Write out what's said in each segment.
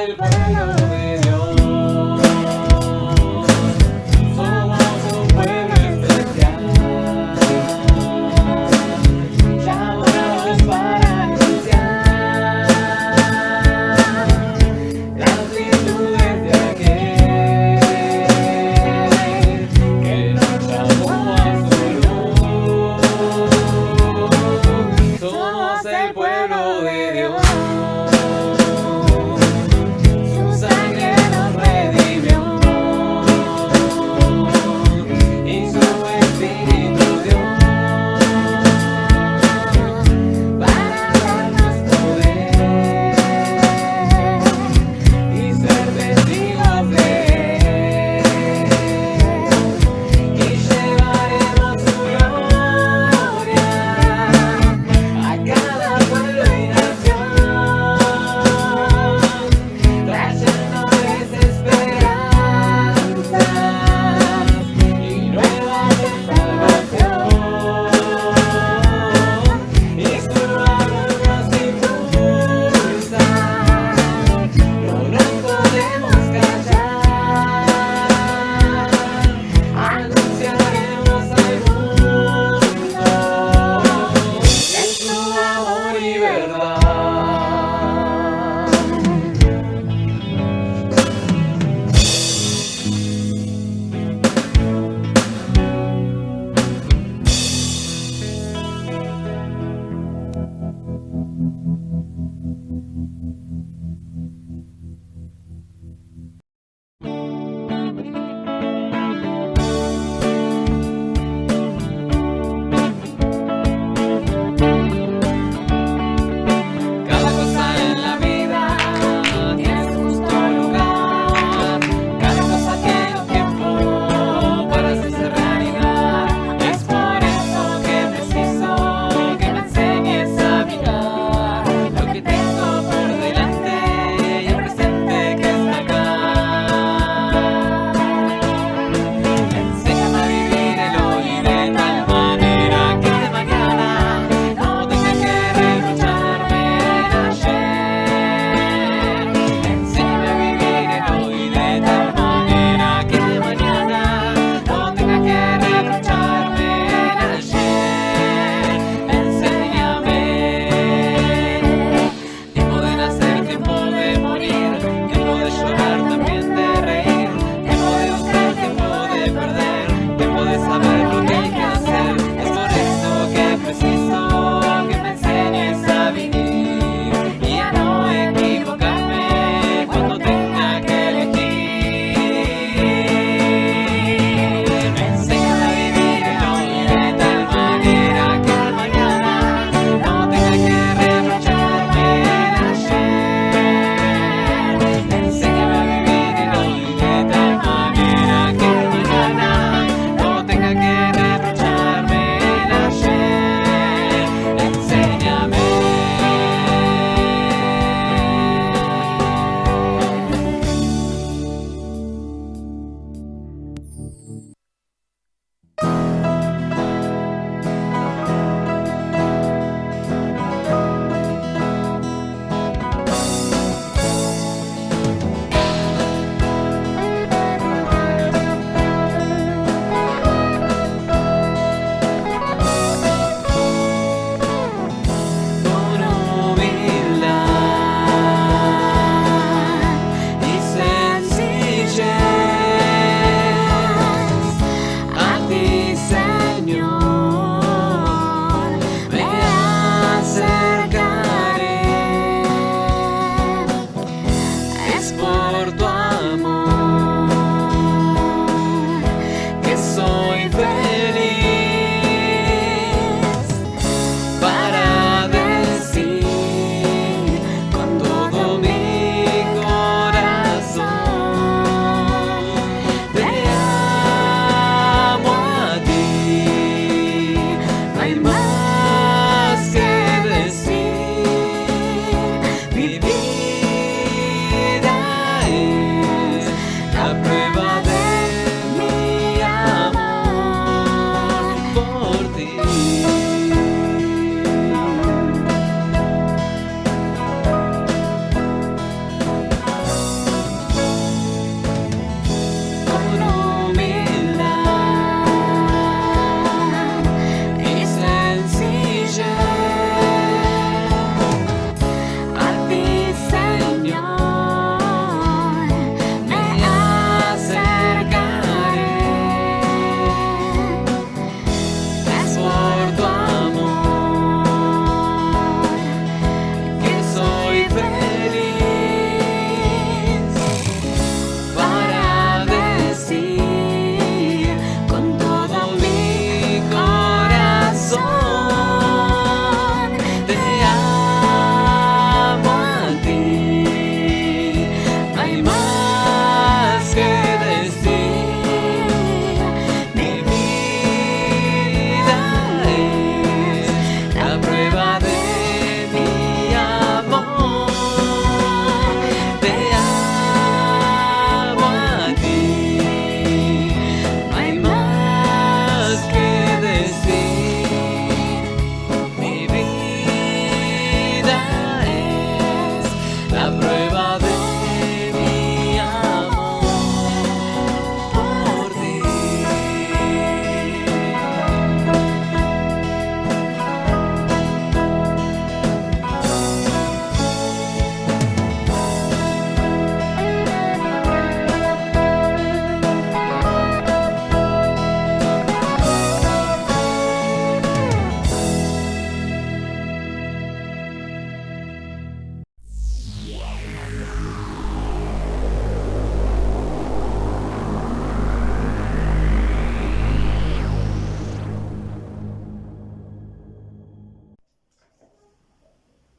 el pueblo de Dios. Somos un pueblo especial, llamados para anunciar las virtudes de aquel que nos llamó a su luz. Somos el pueblo de Dios. Su sangre nos redimió y su Espíritu dio para darnos poder y ser testigos de Él, y llevaremos su gloria a cada pueblo y nación.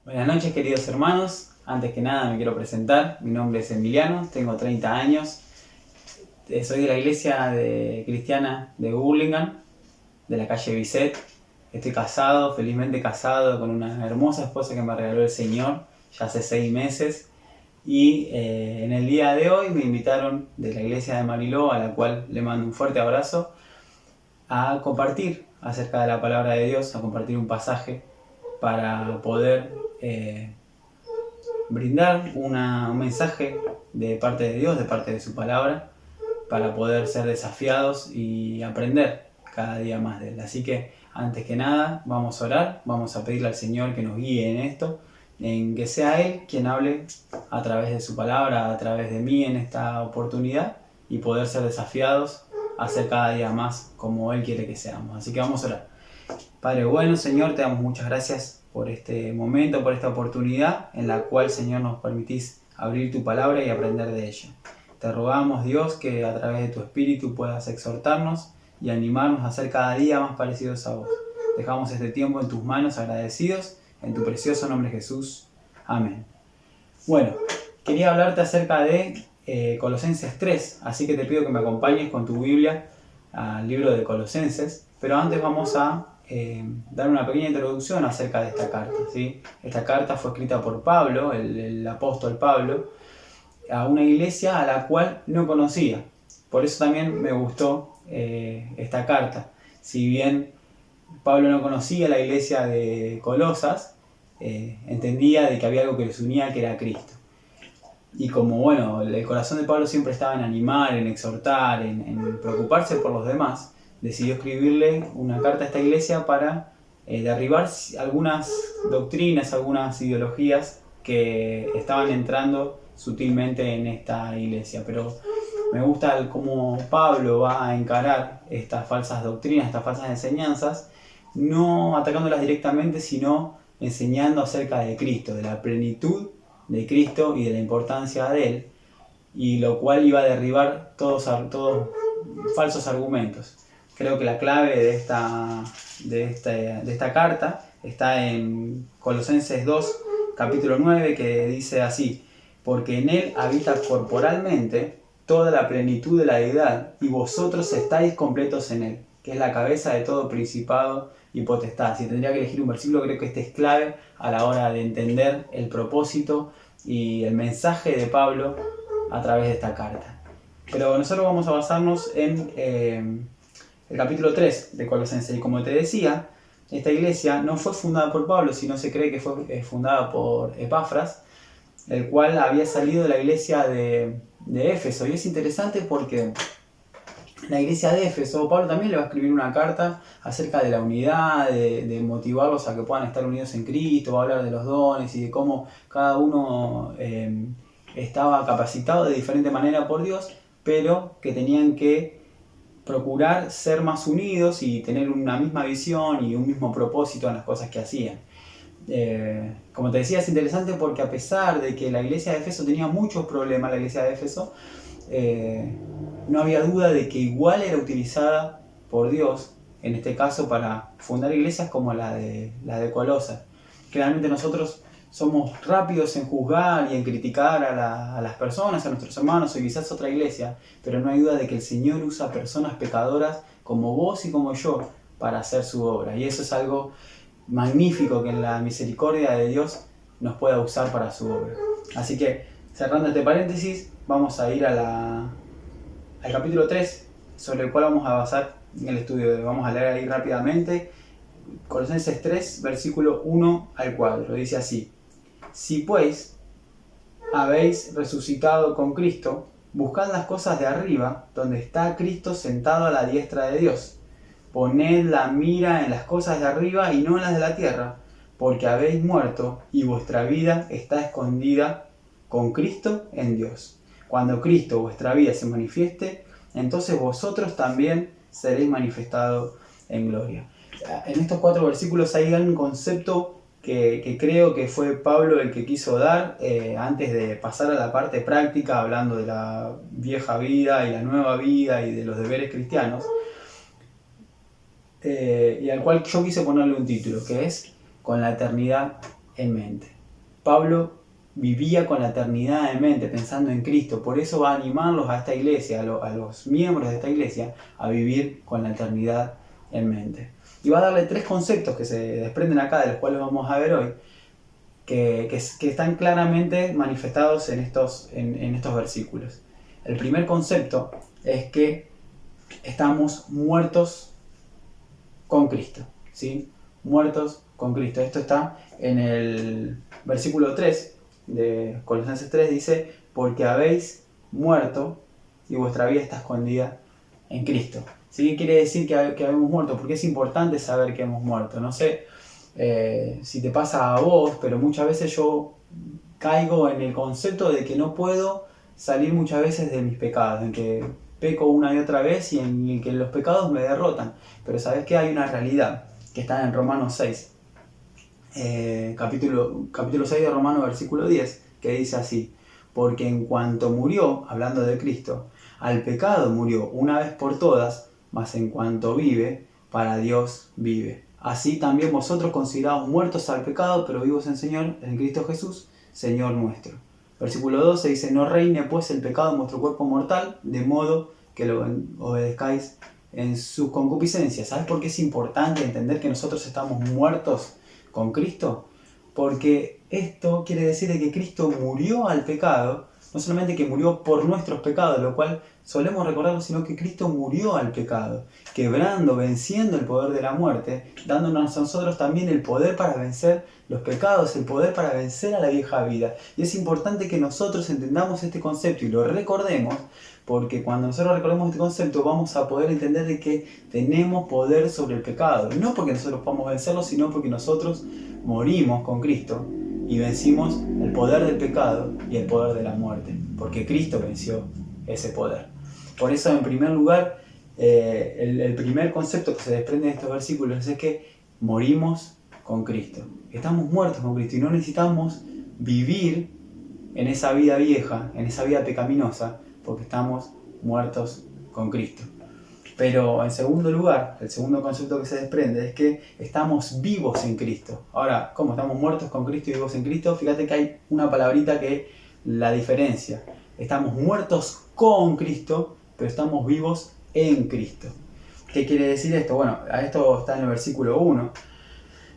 Buenas noches, queridos hermanos. Antes que nada me quiero presentar. Mi nombre es Emiliano, tengo 30 años. Soy de la iglesia cristiana de Burlingame, de la calle Bisset. Estoy casado, felizmente casado, con una hermosa esposa que me regaló el Señor ya hace 6 meses. Y en el día de hoy me invitaron de la iglesia de Mariló, a la cual le mando un fuerte abrazo, a compartir acerca de la palabra de Dios, a compartir un pasaje para poder brindar un mensaje de parte de Dios, de parte de su palabra, para poder ser desafiados y aprender cada día más de Él. Así que antes que nada vamos a orar, vamos a pedirle al Señor que nos guíe en esto, en que sea Él quien hable a través de su palabra, a través de mí en esta oportunidad, y poder ser desafiados a ser cada día más como Él quiere que seamos. Así que vamos a orar. Padre bueno, Señor, te damos muchas gracias por este momento, por esta oportunidad en la cual, Señor, nos permitís abrir tu palabra y aprender de ella. Te rogamos, Dios, que a través de tu Espíritu puedas exhortarnos y animarnos a ser cada día más parecidos a vos. Dejamos este tiempo en tus manos, agradecidos, en tu precioso nombre Jesús. Amén. Bueno, quería hablarte acerca de Colosenses 3, así que te pido que me acompañes con tu Biblia al libro de Colosenses, pero antes vamos a dar una pequeña introducción acerca de esta carta, ¿sí? Esta carta fue escrita por Pablo, el apóstol Pablo, a una iglesia a la cual no conocía. Por eso también me gustó esta carta. Si bien Pablo no conocía la iglesia de Colosas, entendía de que había algo que los unía, que era Cristo. Y como bueno, el corazón de Pablo siempre estaba en animar, en exhortar, en preocuparse por los demás, decidió escribirle una carta a esta iglesia para derribar algunas doctrinas, algunas ideologías que estaban entrando sutilmente en esta iglesia. Pero me gusta cómo Pablo va a encarar estas falsas doctrinas, estas falsas enseñanzas, no atacándolas directamente, sino enseñando acerca de Cristo, de la plenitud de Cristo y de la importancia de Él, y lo cual iba a derribar todos falsos argumentos. Creo que la clave de esta carta está en Colosenses 2, capítulo 9, que dice así: porque en Él habita corporalmente toda la plenitud de la deidad, y vosotros estáis completos en Él, que es la cabeza de todo principado y potestad. Si tendría que elegir un versículo, creo que este es clave a la hora de entender el propósito y el mensaje de Pablo a través de esta carta. Pero nosotros vamos a basarnos en el capítulo 3 de Colosenses. Y como te decía, esta iglesia no fue fundada por Pablo, sino se cree que fue fundada por Epafras, el cual había salido de la iglesia de Éfeso. Y es interesante porque la iglesia de Éfeso, Pablo también le va a escribir una carta acerca de la unidad, de motivarlos a que puedan estar unidos en Cristo, va a hablar de los dones y de cómo cada uno estaba capacitado de diferente manera por Dios, pero que tenían que procurar ser más unidos y tener una misma visión y un mismo propósito en las cosas que hacían. Como te decía, es interesante porque a pesar de que la iglesia de Éfeso tenía muchos problemas, la iglesia de Éfeso, no había duda de que igual era utilizada por Dios, en este caso para fundar iglesias como la de Colosas. Generalmente nosotros somos rápidos en juzgar y en criticar a las personas, a nuestros hermanos o quizás otra iglesia, pero no hay duda de que el Señor usa personas pecadoras como vos y como yo para hacer su obra. Y eso es algo magnífico, que en la misericordia de Dios nos pueda usar para su obra. Así que, cerrando este paréntesis, vamos a ir al capítulo 3, sobre el cual vamos a basar en el estudio. Vamos a leer ahí rápidamente. Colosenses 3, versículo 1 al 4. Dice así: si pues habéis resucitado con Cristo, buscad las cosas de arriba, donde está Cristo sentado a la diestra de Dios. Poned la mira en las cosas de arriba y no en las de la tierra, porque habéis muerto y vuestra vida está escondida con Cristo en Dios. Cuando Cristo, vuestra vida, se manifieste, entonces vosotros también seréis manifestados en gloria. En estos 4 versículos hay un concepto que creo que fue Pablo el que quiso dar antes de pasar a la parte práctica, hablando de la vieja vida y la nueva vida y de los deberes cristianos, y al cual yo quise ponerle un título, que es: con la eternidad en mente. Pablo vivía con la eternidad en mente, pensando en Cristo. Por eso va a animarlos a esta iglesia, a los miembros de esta iglesia, a vivir con la eternidad en mente. Y va a darle 3 conceptos que se desprenden acá, de los cuales vamos a ver hoy, que están claramente manifestados en estos versículos. El primer concepto es que estamos muertos con Cristo, ¿sí? Muertos con Cristo. Esto está en el versículo 3 de Colosenses 3, dice: porque habéis muerto y vuestra vida está escondida en Cristo. ¿Sí? ¿Qué quiere decir que habemos muerto? Porque es importante saber que hemos muerto. No sé si te pasa a vos, pero muchas veces yo caigo en el concepto de que no puedo salir muchas veces de mis pecados, en que peco una y otra vez y en que los pecados me derrotan. Pero sabes que hay una realidad que está en Romanos 6, capítulo 6 de Romanos, versículo 10, que dice así: porque en cuanto murió, hablando de Cristo, al pecado murió una vez por todas, mas en cuanto vive, para Dios vive. Así también vosotros, considerados muertos al pecado, pero vivos en Cristo Jesús, Señor nuestro. Versículo 12 dice: no reine pues el pecado en vuestro cuerpo mortal, de modo que lo obedezcáis en sus concupiscencias. ¿Sabes por qué es importante entender que nosotros estamos muertos con Cristo? Porque esto quiere decir que Cristo murió al pecado, no solamente que murió por nuestros pecados, lo cual solemos recordarlo, sino que Cristo murió al pecado, quebrando, venciendo el poder de la muerte, dándonos a nosotros también el poder para vencer los pecados, el poder para vencer a la vieja vida. Y es importante que nosotros entendamos este concepto y lo recordemos, porque cuando nosotros recordemos este concepto vamos a poder entender de que tenemos poder sobre el pecado. No porque nosotros podamos vencerlo, sino porque nosotros morimos con Cristo y vencimos el poder del pecado y el poder de la muerte, porque Cristo venció ese poder. Por eso, en primer lugar, el primer concepto que se desprende de estos versículos es que morimos con Cristo. Estamos muertos con Cristo y no necesitamos vivir en esa vida vieja, en esa vida pecaminosa, porque estamos muertos con Cristo. Pero en segundo lugar, el segundo concepto que se desprende es que estamos vivos en Cristo. Ahora, ¿cómo estamos muertos con Cristo y vivos en Cristo? Fíjate que hay una palabrita que la diferencia. Estamos muertos con Cristo, pero estamos vivos en Cristo. ¿Qué quiere decir esto? Bueno, a esto está en el versículo 1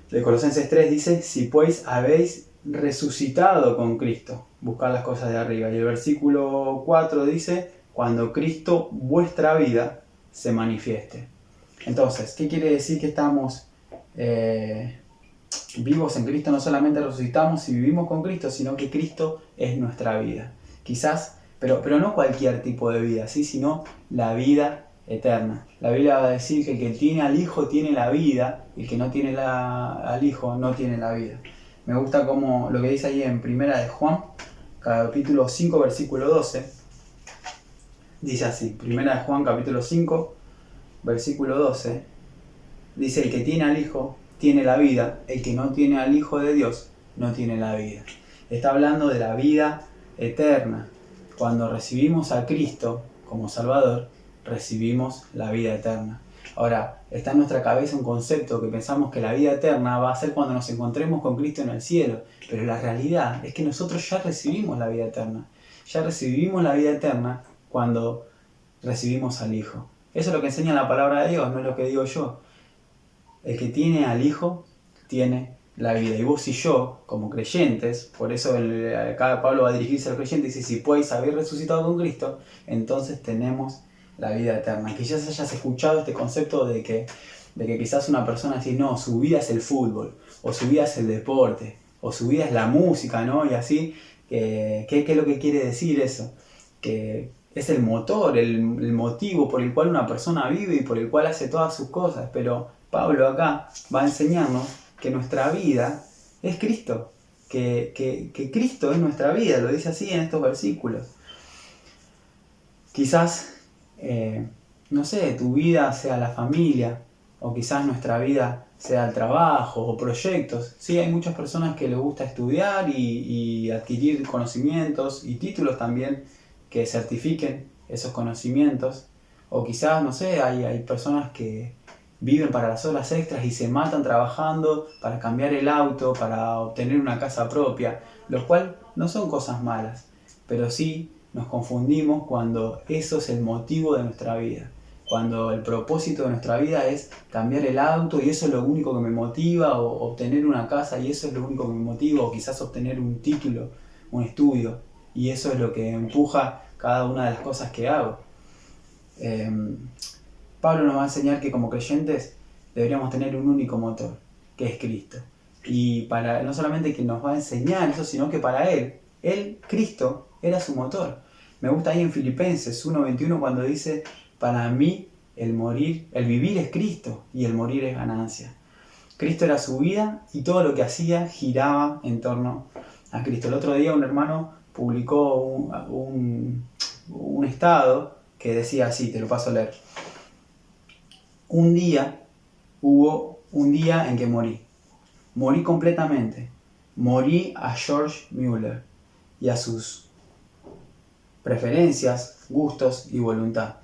de Colosenses 3, dice: si pues habéis resucitado con Cristo, buscar las cosas de arriba. Y el versículo 4 dice: cuando Cristo, vuestra vida, se manifieste. Entonces, ¿qué quiere decir que estamos vivos en Cristo? No solamente resucitamos y vivimos con Cristo, sino que Cristo es nuestra vida. Quizás, pero no cualquier tipo de vida, ¿sí? Sino la vida eterna. La Biblia va a decir que el que tiene al Hijo tiene la vida, y el que no tiene al Hijo no tiene la vida. Me gusta como lo que dice ahí en Primera de Juan, capítulo 5, versículo 12. Dice así, Primera de Juan, capítulo 5, versículo 12. Dice: el que tiene al Hijo tiene la vida, el que no tiene al Hijo de Dios no tiene la vida. Está hablando de la vida eterna. Cuando recibimos a Cristo como Salvador, recibimos la vida eterna. Ahora, está en nuestra cabeza un concepto que pensamos que la vida eterna va a ser cuando nos encontremos con Cristo en el cielo, pero la realidad es que nosotros ya recibimos la vida eterna. Ya recibimos la vida eterna cuando recibimos al Hijo. Eso es lo que enseña la palabra de Dios, no es lo que digo yo. El que tiene al Hijo tiene la vida. Y vos y yo, como creyentes, por eso acá Pablo va a dirigirse a los creyentes y dice: si pues habéis resucitado con Cristo, entonces tenemos la vida eterna. Quizás hayas escuchado este concepto de que quizás una persona dice: no, su vida es el fútbol, o su vida es el deporte, o su vida es la música, ¿no? Y así, ¿qué es lo que quiere decir eso? Que es el motor, el motivo por el cual una persona vive y por el cual hace todas sus cosas. Pero Pablo acá va a enseñarnos que nuestra vida es Cristo, que Cristo es nuestra vida, lo dice así en estos versículos. Quizás, no sé, tu vida sea la familia, o quizás nuestra vida sea el trabajo o proyectos. Sí, hay muchas personas que les gusta estudiar y adquirir conocimientos y títulos también que certifiquen esos conocimientos. O quizás, no sé, hay personas que viven para las horas extras y se matan trabajando para cambiar el auto, para obtener una casa propia, lo cual no son cosas malas, pero sí nos confundimos cuando eso es el motivo de nuestra vida. Cuando el propósito de nuestra vida es cambiar el auto y eso es lo único que me motiva, o obtener una casa y eso es lo único que me motiva, o quizás obtener un título, un estudio, y eso es lo que empuja cada una de las cosas que hago. Pablo nos va a enseñar que como creyentes deberíamos tener un único motor, que es Cristo. Y no solamente que nos va a enseñar eso, sino que para Él, Cristo, era su motor. Me gusta ahí en Filipenses 1:21 cuando dice: para mí el vivir es Cristo y el morir es ganancia. Cristo era su vida y todo lo que hacía giraba en torno a Cristo. El otro día un hermano publicó un estado que decía así, te lo paso a leer. Hubo un día en que morí completamente, morí a George Mueller y a sus preferencias, gustos y voluntad.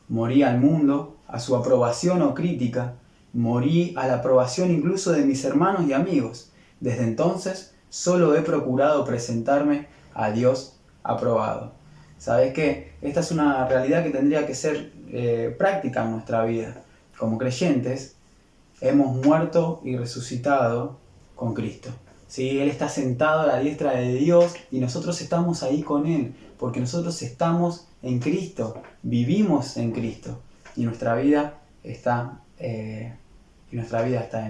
Morí al mundo, a su aprobación o crítica, morí a la aprobación incluso de mis hermanos y amigos. Desde entonces solo he procurado presentarme a Dios aprobado. ¿Sabes qué? Esta es una realidad que tendría que ser práctica en nuestra vida. Como creyentes, hemos muerto y resucitado con Cristo. ¿Sí? Él está sentado a la diestra de Dios y nosotros estamos ahí con Él, porque nosotros estamos en Cristo, vivimos en Cristo y nuestra vida está en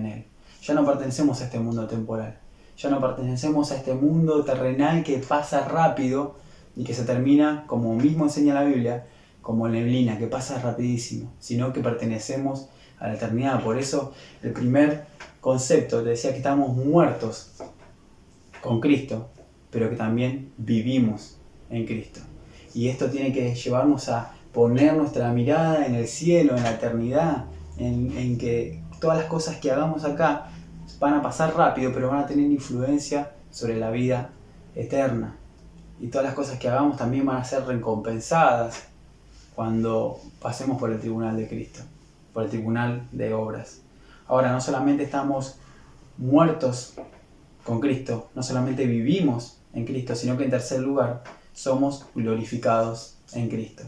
Él. Ya no pertenecemos a este mundo temporal, ya no pertenecemos a este mundo terrenal que pasa rápido y que se termina, como mismo enseña la Biblia, como neblina, que pasa rapidísimo, sino que pertenecemos a la eternidad. Por eso el primer concepto te decía que estamos muertos con Cristo, pero que también vivimos en Cristo. Y esto tiene que llevarnos a poner nuestra mirada en el cielo, en la eternidad, en que todas las cosas que hagamos acá van a pasar rápido, pero van a tener influencia sobre la vida eterna. Y todas las cosas que hagamos también van a ser recompensadas cuando pasemos por el tribunal de Cristo, por el tribunal de obras. Ahora, no solamente estamos muertos con Cristo, no solamente vivimos en Cristo, sino que en tercer lugar somos glorificados en Cristo.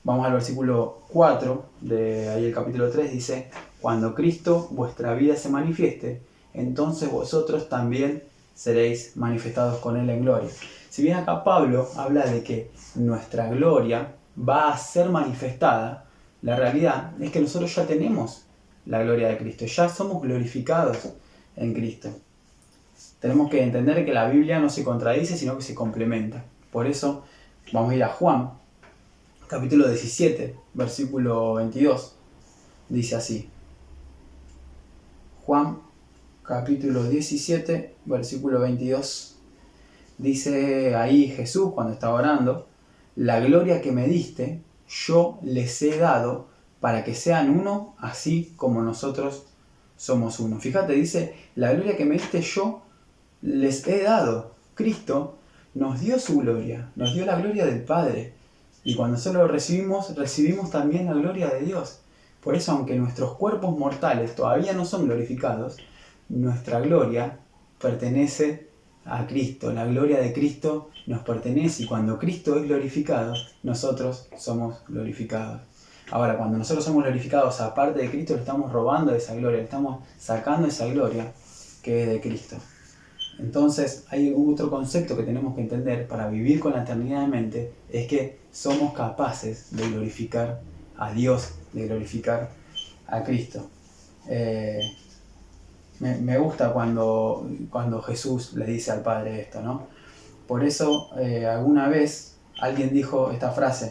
Vamos al versículo 4 de ahí el capítulo 3, dice: cuando Cristo vuestra vida se manifieste, entonces vosotros también seréis manifestados con Él en gloria. Si bien acá Pablo habla de que nuestra gloria va a ser manifestada, la realidad es que nosotros ya tenemos la gloria de Cristo, ya somos glorificados en Cristo. Tenemos que entender que la Biblia no se contradice, sino que se complementa. Por eso vamos a ir a Juan, capítulo 17, versículo 22. Dice así. Juan, capítulo 17, versículo 22. Dice ahí Jesús cuando estaba orando: la gloria que me diste, yo les he dado para que sean uno, así como nosotros somos uno. Fíjate, dice: la gloria que me diste, yo les he dado. Cristo nos dio su gloria, nos dio la gloria del Padre. Y cuando nosotros lo recibimos también la gloria de Dios. Por eso, aunque nuestros cuerpos mortales todavía no son glorificados, nuestra gloria pertenece a Cristo. La gloria de Cristo nos pertenece y cuando Cristo es glorificado, nosotros somos glorificados. Ahora, cuando nosotros somos glorificados, aparte de Cristo, le estamos robando esa gloria, le estamos sacando esa gloria que es de Cristo. Entonces, hay otro concepto que tenemos que entender para vivir con la eternidad en mente, es que somos capaces de glorificar a Dios, de glorificar a Cristo. Me gusta cuando Jesús le dice al Padre esto, ¿no? Por eso, alguna vez alguien dijo esta frase,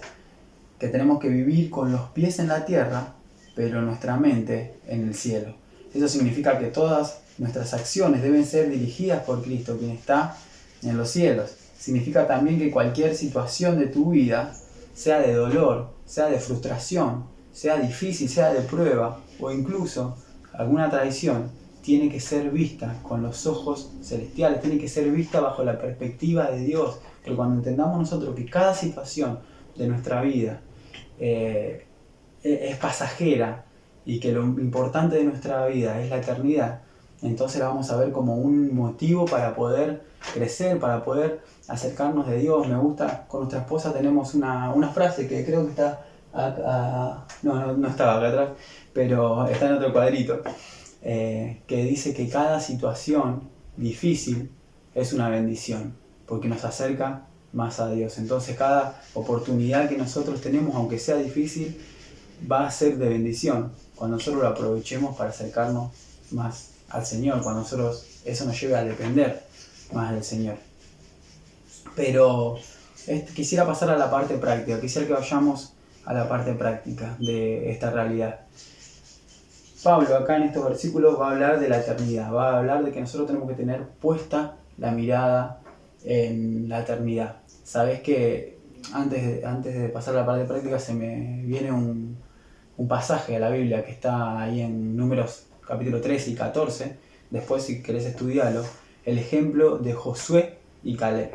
que tenemos que vivir con los pies en la tierra, pero nuestra mente en el cielo. Eso significa que todas nuestras acciones deben ser dirigidas por Cristo, quien está en los cielos. Significa también que cualquier situación de tu vida, sea de dolor, sea de frustración, sea difícil, sea de prueba, o incluso alguna traición, tiene que ser vista con los ojos celestiales, tiene que ser vista bajo la perspectiva de Dios. Porque cuando entendamos nosotros que cada situación de nuestra vida es pasajera y que lo importante de nuestra vida es la eternidad, entonces la vamos a ver como un motivo para poder crecer, para poder acercarnos de Dios. Me gusta, con nuestra esposa tenemos una frase que creo que está no estaba acá atrás, pero está en otro cuadrito, que dice que cada situación difícil es una bendición, porque nos acerca más a Dios. Entonces cada oportunidad que nosotros tenemos, aunque sea difícil, va a ser de bendición, cuando nosotros lo aprovechemos para acercarnos más al Señor, cuando nosotros eso nos lleve a depender más del Señor. Pero quisiera pasar a la parte práctica, quisiera que vayamos a la parte práctica de esta realidad. Pablo acá en estos versículos va a hablar de la eternidad, va a hablar de que nosotros tenemos que tener puesta la mirada en la eternidad. Sabes que antes de pasar a la parte práctica se me viene un pasaje de la Biblia que está ahí en Números capítulo 13 y 14, después si querés estudiarlo, el ejemplo de Josué y Caleb.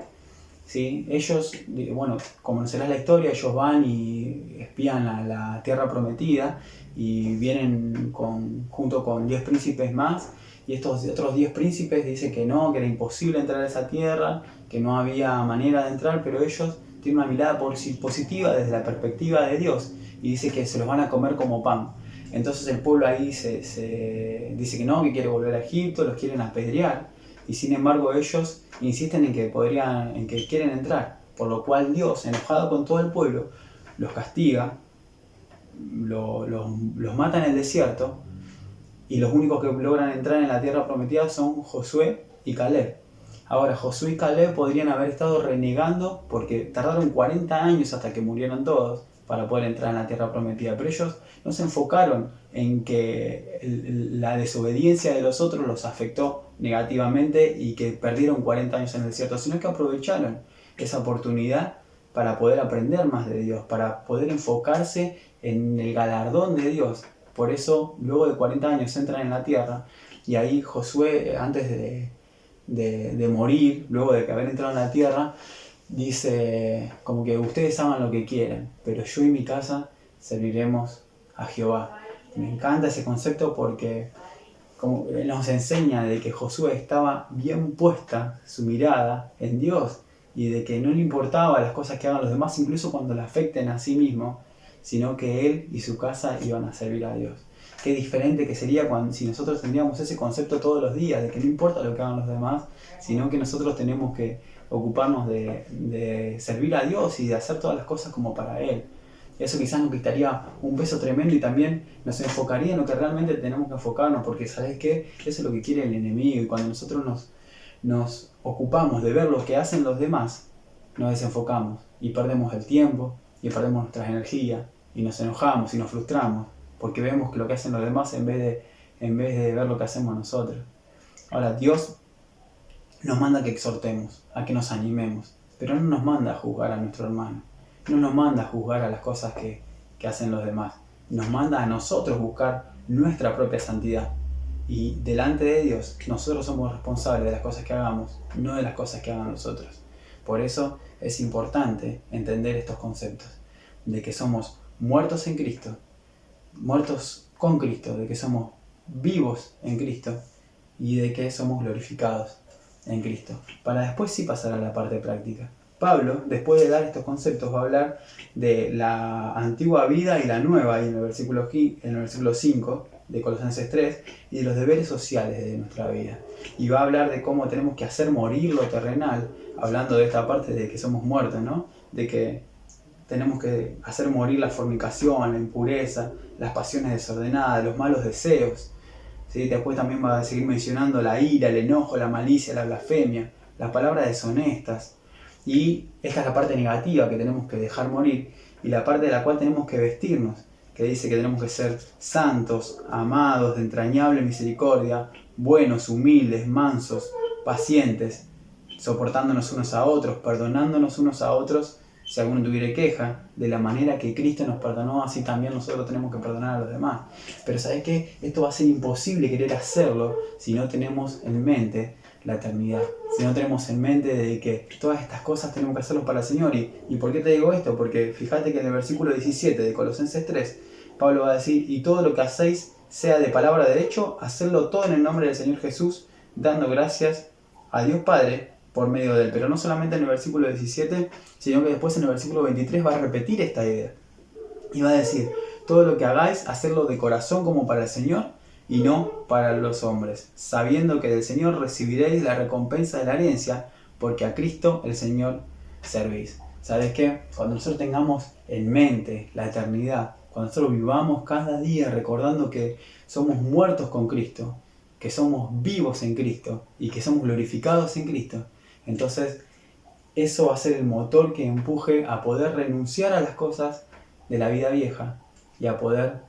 ¿Sí? Ellos, bueno, conocerás la historia, ellos van y espían a la tierra prometida y vienen junto con 10 príncipes más, y estos otros 10 príncipes dicen que no, que era imposible entrar a esa tierra, que no había manera de entrar, pero ellos tienen una mirada positiva desde la perspectiva de Dios y dice que se los van a comer como pan. Entonces el pueblo ahí se dice que no, que quiere volver a Egipto, los quieren apedrear, y sin embargo ellos insisten en que quieren entrar, por lo cual Dios, enojado con todo el pueblo, los castiga, los mata en el desierto, y los únicos que logran entrar en la tierra prometida son Josué y Caleb. Ahora, Josué y Caleb podrían haber estado renegando porque tardaron 40 años hasta que murieron todos para poder entrar en la tierra prometida, pero ellos no se enfocaron en que la desobediencia de los otros los afectó negativamente y que perdieron 40 años en el desierto, sino que aprovecharon esa oportunidad para poder aprender más de Dios, para poder enfocarse en el galardón de Dios. Por eso, luego de 40 años entran en la tierra, y ahí Josué, antes de morir, luego de que haber entrado en la tierra, dice como que ustedes hagan lo que quieran, pero yo y mi casa serviremos a Jehová. Me encanta ese concepto porque como nos enseña de que Josué estaba bien puesta su mirada en Dios y de que no le importaba las cosas que hagan los demás, incluso cuando le afecten a sí mismo, sino que él y su casa iban a servir a Dios. Qué diferente que sería si nosotros tendríamos ese concepto todos los días, de que no importa lo que hagan los demás, sino que nosotros tenemos que ocuparnos de servir a Dios y de hacer todas las cosas como para Él. Eso quizás nos quitaría un peso tremendo y también nos enfocaría en lo que realmente tenemos que enfocarnos, porque ¿sabes qué? Eso es lo que quiere el enemigo, y cuando nosotros nos ocupamos de ver lo que hacen los demás, nos desenfocamos y perdemos el tiempo y perdemos nuestras energías y nos enojamos y nos frustramos porque vemos que lo que hacen los demás en vez de ver lo que hacemos nosotros. Ahora, Dios nos manda que exhortemos, a que nos animemos, pero no nos manda a juzgar a nuestro hermano, no nos manda a juzgar a las cosas que hacen los demás, nos manda a nosotros buscar nuestra propia santidad. Y delante de Dios, nosotros somos responsables de las cosas que hagamos, no de las cosas que hagan los otros. Por eso es importante entender estos conceptos, de que somos muertos en Cristo, muertos con Cristo, de que somos vivos en Cristo y de que somos glorificados en Cristo. Para después sí pasar a la parte práctica. Pablo, después de dar estos conceptos, va a hablar de la antigua vida y la nueva, y en el versículo 5 de Colosenses 3, y de los deberes sociales de nuestra vida. Y va a hablar de cómo tenemos que hacer morir lo terrenal, hablando de esta parte de que somos muertos, ¿no? De que tenemos que hacer morir la fornicación, la impureza, las pasiones desordenadas, los malos deseos. ¿Sí? Después también va a seguir mencionando la ira, el enojo, la malicia, la blasfemia, las palabras deshonestas. Y esta es la parte negativa que tenemos que dejar morir y la parte de la cual tenemos que vestirnos, que dice que tenemos que ser santos, amados, de entrañable misericordia, buenos, humildes, mansos, pacientes, soportándonos unos a otros, perdonándonos unos a otros si alguno tuviera queja, de la manera que Cristo nos perdonó, así también nosotros tenemos que perdonar a los demás. Pero ¿sabes qué? Esto va a ser imposible querer hacerlo si no tenemos en mente la eternidad, si no tenemos en mente de que todas estas cosas tenemos que hacerlo para el Señor. ¿Y por qué te digo esto? Porque fíjate que en el versículo 17 de Colosenses 3 Pablo va a decir, y todo lo que hacéis, sea de palabra o de hecho, hacedlo todo en el nombre del Señor Jesús, dando gracias a Dios Padre por medio de él. Pero no solamente en el versículo 17, sino que después en el versículo 23 va a repetir esta idea. Y va a decir, todo lo que hagáis, hacedlo de corazón como para el Señor y no para los hombres, sabiendo que del Señor recibiréis la recompensa de la herencia, porque a Cristo el Señor servís. ¿Sabes qué? Cuando nosotros tengamos en mente la eternidad, cuando nosotros vivamos cada día recordando que somos muertos con Cristo, que somos vivos en Cristo y que somos glorificados en Cristo, entonces eso va a ser el motor que empuje a poder renunciar a las cosas de la vida vieja y a poder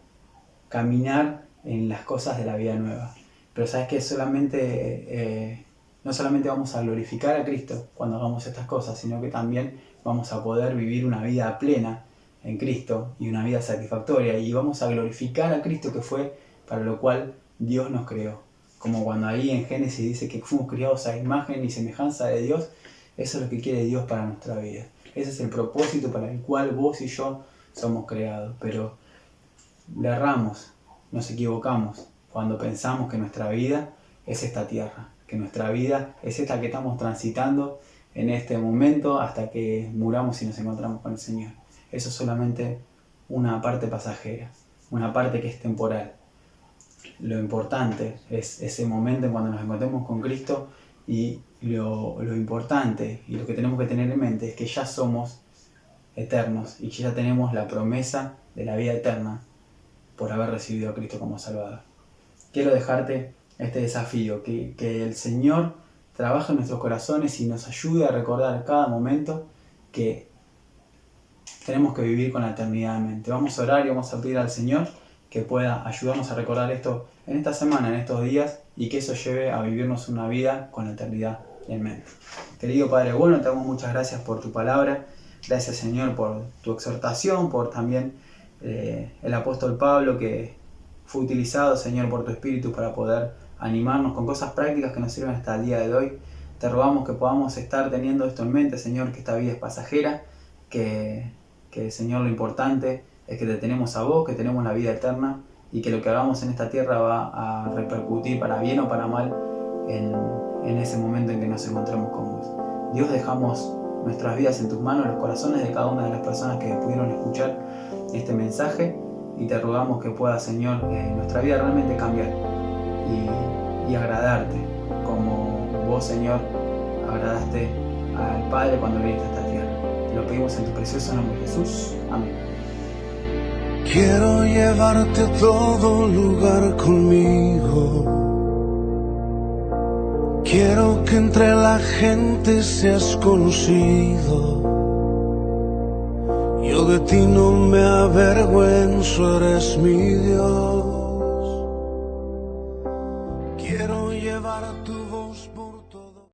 caminar en las cosas de la vida nueva. Pero sabes que no solamente vamos a glorificar a Cristo cuando hagamos estas cosas, sino que también vamos a poder vivir una vida plena en Cristo y una vida satisfactoria, y vamos a glorificar a Cristo, que fue para lo cual Dios nos creó. Como cuando ahí en Génesis dice que fuimos creados a imagen y semejanza de Dios, eso es lo que quiere Dios para nuestra vida. Ese es el propósito para el cual vos y yo somos creados. Pero le erramos, nos equivocamos cuando pensamos que nuestra vida es esta tierra, que nuestra vida es esta que estamos transitando en este momento hasta que muramos y nos encontramos con el Señor. Eso es solamente una parte pasajera, una parte que es temporal. Lo importante es ese momento en cuando nos encontremos con Cristo, y lo importante y lo que tenemos que tener en mente es que ya somos eternos y que ya tenemos la promesa de la vida eterna por haber recibido a Cristo como Salvador. Quiero dejarte este desafío, que el Señor trabaje en nuestros corazones y nos ayude a recordar cada momento que tenemos que vivir con la eternidad en mente. Vamos a orar y vamos a pedir al Señor que pueda ayudarnos a recordar esto en esta semana, en estos días, y que eso lleve a vivirnos una vida con la eternidad en mente. Querido Padre bueno, te damos muchas gracias por tu palabra. Gracias, Señor, por tu exhortación, por también el apóstol Pablo, que fue utilizado, Señor, por tu Espíritu para poder animarnos con cosas prácticas que nos sirven hasta el día de hoy. Te rogamos que podamos estar teniendo esto en mente, Señor, que esta vida es pasajera, que Señor, lo importante es que te tenemos a vos, que tenemos la vida eterna, y que lo que hagamos en esta tierra va a repercutir para bien o para mal en ese momento en que nos encontremos con vos. Dios, dejamos nuestras vidas en tus manos, los corazones de cada una de las personas que pudieron escuchar este mensaje, y te rogamos que pueda, Señor, nuestra vida realmente cambiar y agradarte como vos, Señor, agradaste al Padre cuando viniste a esta tierra. Te lo pedimos en tu precioso nombre, Jesús. Amén. Quiero llevarte a todo lugar conmigo. Quiero que entre la gente seas conocido. Yo de ti no me avergüenzo, eres mi Dios. Quiero llevar tu voz por todo.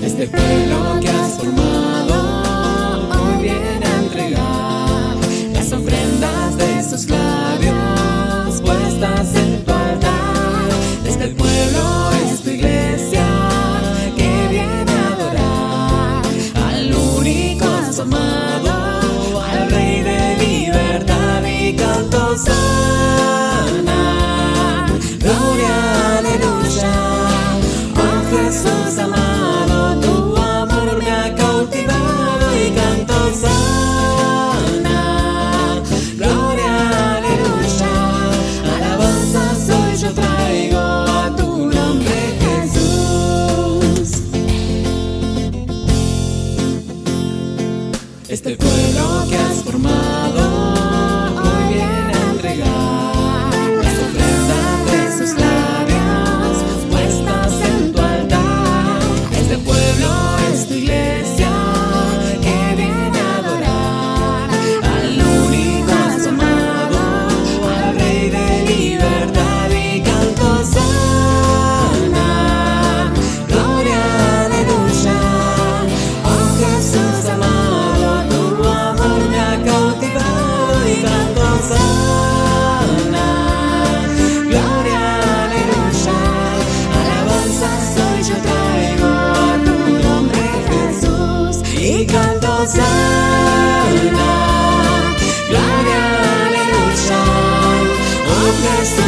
Este pueblo que has formado hoy viene a entregar las ofrendas de sus labios puestas en tu altar. Este pueblo es tu iglesia que viene a adorar al único amado, al Rey de libertad, y canto sana, gloria, aleluya. Oh Jesús amado, tu amor me ha cautivado, y canto sana, gloria, aleluya. Alabanzas hoy yo traigo a tu nombre, Jesús. Este pueblo que has formado hoy viene a entregar las ofrendas de sus labios puestas en tu altar. Este pueblo es tu iglesia que viene a adorar al único amado, al Rey de libertad, y canto sana, gloria, aleluya. Oh Jesús amado, tu amor me ha cautivado, Jesús.